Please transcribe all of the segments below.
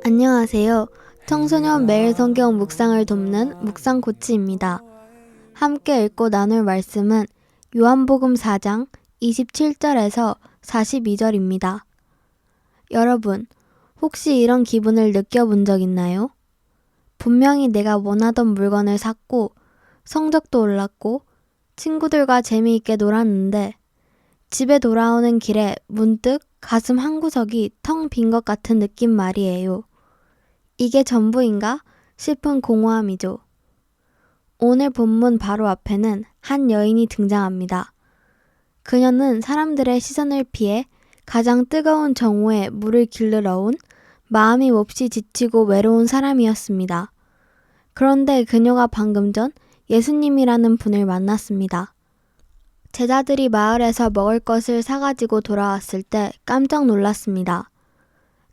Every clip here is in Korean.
안녕하세요. 청소년 매일 성경 묵상을 돕는 묵상 코치입니다. 함께 읽고 나눌 말씀은 요한복음 4장 27절에서 42절입니다. 여러분, 혹시 이런 기분을 느껴본 적 있나요? 분명히 내가 원하던 물건을 샀고 성적도 올랐고 친구들과 재미있게 놀았는데 집에 돌아오는 길에 문득 가슴 한구석이 텅 빈 것 같은 느낌 말이에요. 이게 전부인가 싶은 공허함이죠. 오늘 본문 바로 앞에는 한 여인이 등장합니다. 그녀는 사람들의 시선을 피해 가장 뜨거운 정오에 물을 길르러 온 마음이 몹시 지치고 외로운 사람이었습니다. 그런데 그녀가 방금 전 예수님이라는 분을 만났습니다. 제자들이 마을에서 먹을 것을 사가지고 돌아왔을 때 깜짝 놀랐습니다.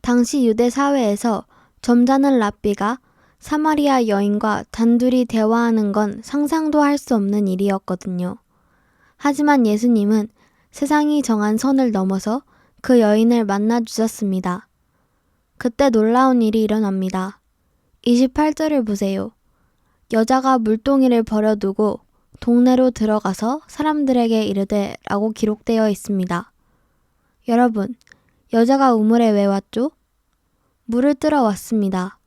당시 유대 사회에서 점잖은 랍비가 사마리아 여인과 단둘이 대화하는 건 상상도 할 수 없는 일이었거든요. 하지만 예수님은 세상이 정한 선을 넘어서 그 여인을 만나 주셨습니다. 그때 놀라운 일이 일어납니다. 28절을 보세요. 여자가 물동이를 버려두고 동네로 들어가서 사람들에게 이르되 라고 기록되어 있습니다. 여러분, 여자가 우물에 왜 왔죠? 물을 뜨러 왔습니다.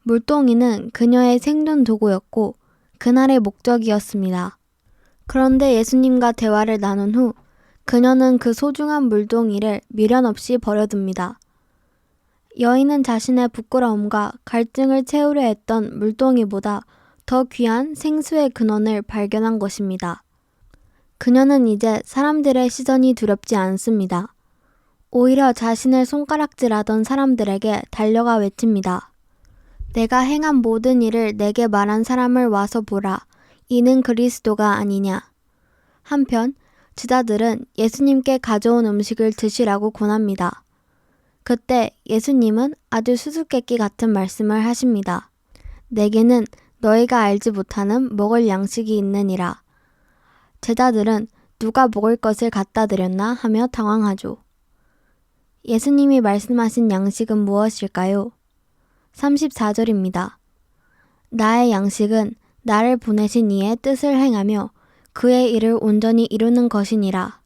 물동이는 그녀의 생존 도구였고 그날의 목적이었습니다. 그런데 예수님과 대화를 나눈 후 그녀는 그 소중한 물동이를 미련 없이 버려둡니다. 여인은 자신의 부끄러움과 갈증을 채우려 했던 물동이보다 더 귀한 생수의 근원을 발견한 것입니다. 그녀는 이제 사람들의 시선이 두렵지 않습니다. 오히려 자신을 손가락질하던 사람들에게 달려가 외칩니다. 내가 행한 모든 일을 내게 말한 사람을 와서 보라. 이는 그리스도가 아니냐. 한편 제자들은 예수님께 가져온 음식을 드시라고 권합니다. 그때 예수님은 아주 수수께끼 같은 말씀을 하십니다. 내게는 너희가 알지 못하는 먹을 양식이 있느니라. 제자들은 누가 먹을 것을 갖다 드렸나 하며 당황하죠. 예수님이 말씀하신 양식은 무엇일까요? 34절입니다. 나의 양식은 나를 보내신 이의 뜻을 행하며 그의 일을 온전히 이루는 것이니라.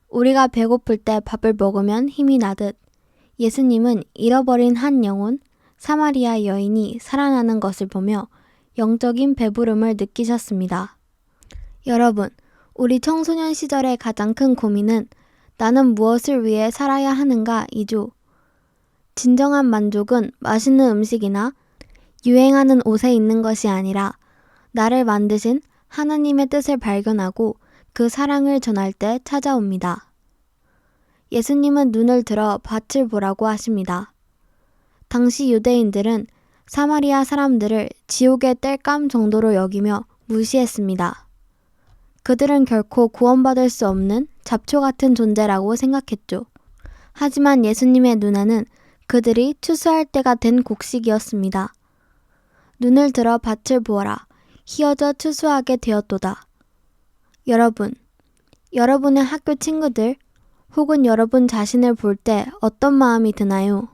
우리가 배고플 때 밥을 먹으면 힘이 나듯 예수님은 잃어버린 한 영혼, 사마리아 여인이 살아나는 것을 보며 영적인 배부름을 느끼셨습니다. 여러분, 우리 청소년 시절의 가장 큰 고민은 나는 무엇을 위해 살아야 하는가 이죠. 진정한 만족은 맛있는 음식이나 유행하는 옷에 있는 것이 아니라 나를 만드신 하나님의 뜻을 발견하고 그 사랑을 전할 때 찾아옵니다. 예수님은 눈을 들어 밭을 보라고 하십니다. 당시 유대인들은 사마리아 사람들을 지옥의 땔감 정도로 여기며 무시했습니다. 그들은 결코 구원받을 수 없는 잡초 같은 존재라고 생각했죠. 하지만 예수님의 눈에는 그들이 추수할 때가 된 곡식이었습니다. 눈을 들어 밭을 보아라. 희어져 추수하게 되었도다. 여러분, 여러분의 학교 친구들 혹은 여러분 자신을 볼 때 어떤 마음이 드나요?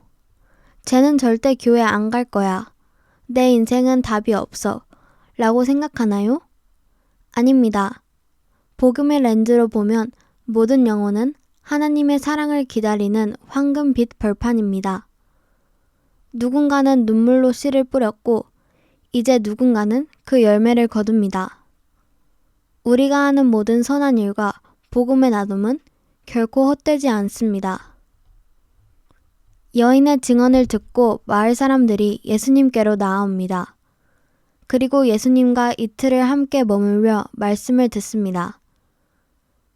쟤는 절대 교회 안 갈 거야. 내 인생은 답이 없어. 라고 생각하나요? 아닙니다. 복음의 렌즈로 보면 모든 영혼은 하나님의 사랑을 기다리는 황금빛 벌판입니다. 누군가는 눈물로 씨를 뿌렸고 이제 누군가는 그 열매를 거둡니다. 우리가 하는 모든 선한 일과 복음의 나눔은 결코 헛되지 않습니다. 여인의 증언을 듣고 마을 사람들이 예수님께로 나아옵니다. 그리고 예수님과 이틀을 함께 머물며 말씀을 듣습니다.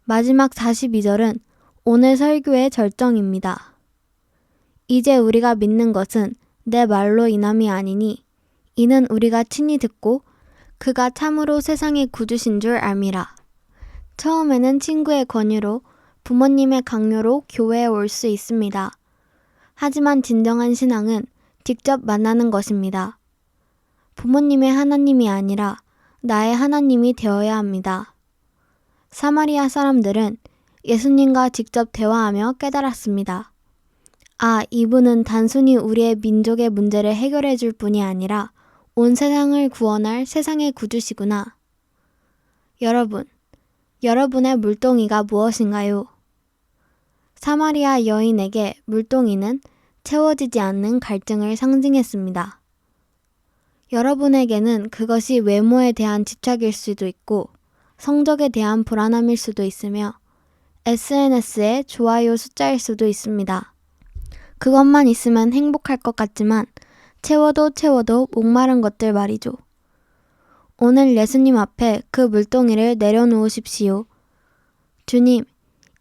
마지막 42절은 오늘 설교의 절정입니다. 이제 우리가 믿는 것은 내 말로 인함이 아니니 이는 우리가 친히 듣고 그가 참으로 세상의 구주신 줄 알미라. 처음에는 친구의 권유로 부모님의 강요로 교회에 올 수 있습니다. 하지만 진정한 신앙은 직접 만나는 것입니다. 부모님의 하나님이 아니라 나의 하나님이 되어야 합니다. 사마리아 사람들은 예수님과 직접 대화하며 깨달았습니다. 이분은 단순히 우리의 민족의 문제를 해결해 줄 뿐이 아니라 온 세상을 구원할 세상의 구주시구나. 여러분, 여러분의 물동이가 무엇인가요? 사마리아 여인에게 물동이는 채워지지 않는 갈증을 상징했습니다. 여러분에게는 그것이 외모에 대한 집착일 수도 있고 성적에 대한 불안함일 수도 있으며 SNS의 좋아요 숫자일 수도 있습니다. 그것만 있으면 행복할 것 같지만 채워도 목마른 것들 말이죠. 오늘 예수님 앞에 그 물동이를 내려놓으십시오. 주님,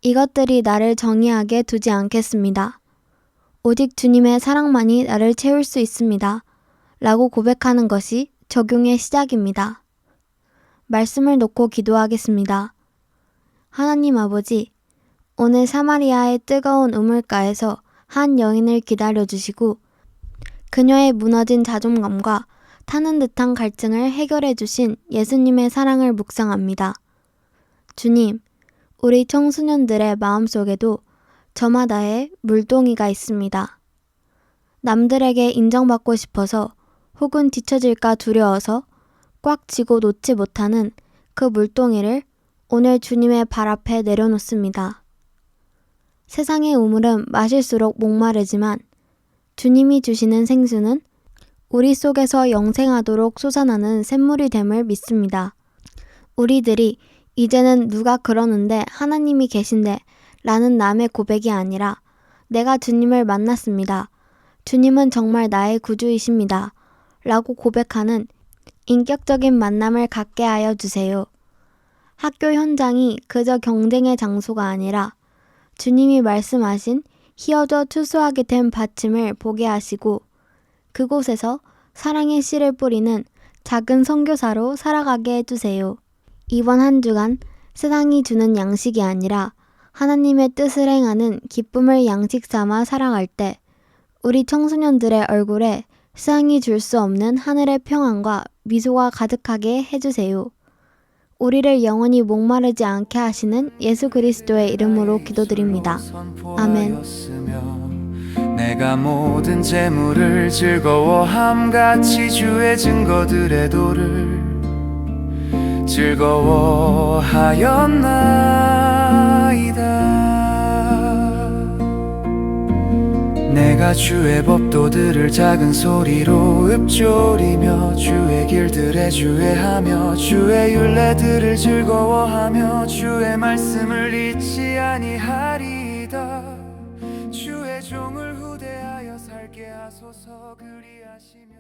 이것들이 나를 정의하게 두지 않겠습니다. 오직 주님의 사랑만이 나를 채울 수 있습니다. 라고 고백하는 것이 적용의 시작입니다. 말씀을 놓고 기도하겠습니다. 하나님 아버지, 오늘 사마리아의 뜨거운 우물가에서 한 여인을 기다려주시고 그녀의 무너진 자존감과 타는 듯한 갈증을 해결해 주신 예수님의 사랑을 묵상합니다. 주님, 우리 청소년들의 마음속에도 저마다의 물동이가 있습니다. 남들에게 인정받고 싶어서 혹은 뒤처질까 두려워서 꽉 쥐고 놓지 못하는 그 물동이를 오늘 주님의 발 앞에 내려놓습니다. 세상의 우물은 마실수록 목마르지만 주님이 주시는 생수는 우리 속에서 영생하도록 솟아나는 샘물이 됨을 믿습니다. 우리들이 이제는 누가 그러는데 하나님이 계신데 라는 남의 고백이 아니라 내가 주님을 만났습니다. 주님은 정말 나의 구주이십니다. 라고 고백하는 인격적인 만남을 갖게 하여 주세요. 학교 현장이 그저 경쟁의 장소가 아니라 주님이 말씀하신 희어져 추수하게 된 밭임을 보게 하시고 그곳에서 사랑의 씨를 뿌리는 작은 선교사로 살아가게 해주세요. 이번 한 주간 세상이 주는 양식이 아니라 하나님의 뜻을 행하는 기쁨을 양식 삼아 살아갈 때 우리 청소년들의 얼굴에 세상이 줄 수 없는 하늘의 평안과 미소가 가득하게 해주세요. 우리를 영원히 목마르지 않게 하시는 예수 그리스도의 이름으로 기도드립니다. 아멘. 내가 모든 재물을 즐거워함같이 주의 증거들의 도를 즐거워하였나이다. 내가 주의 법도들을 작은 소리로 읊조리며 주의 길들에 주의하며 주의 율례들을 즐거워하며 주의 말씀을 잊지 아니하리이다. 주의 종을 후대하여 살게 하소서. 그리하시며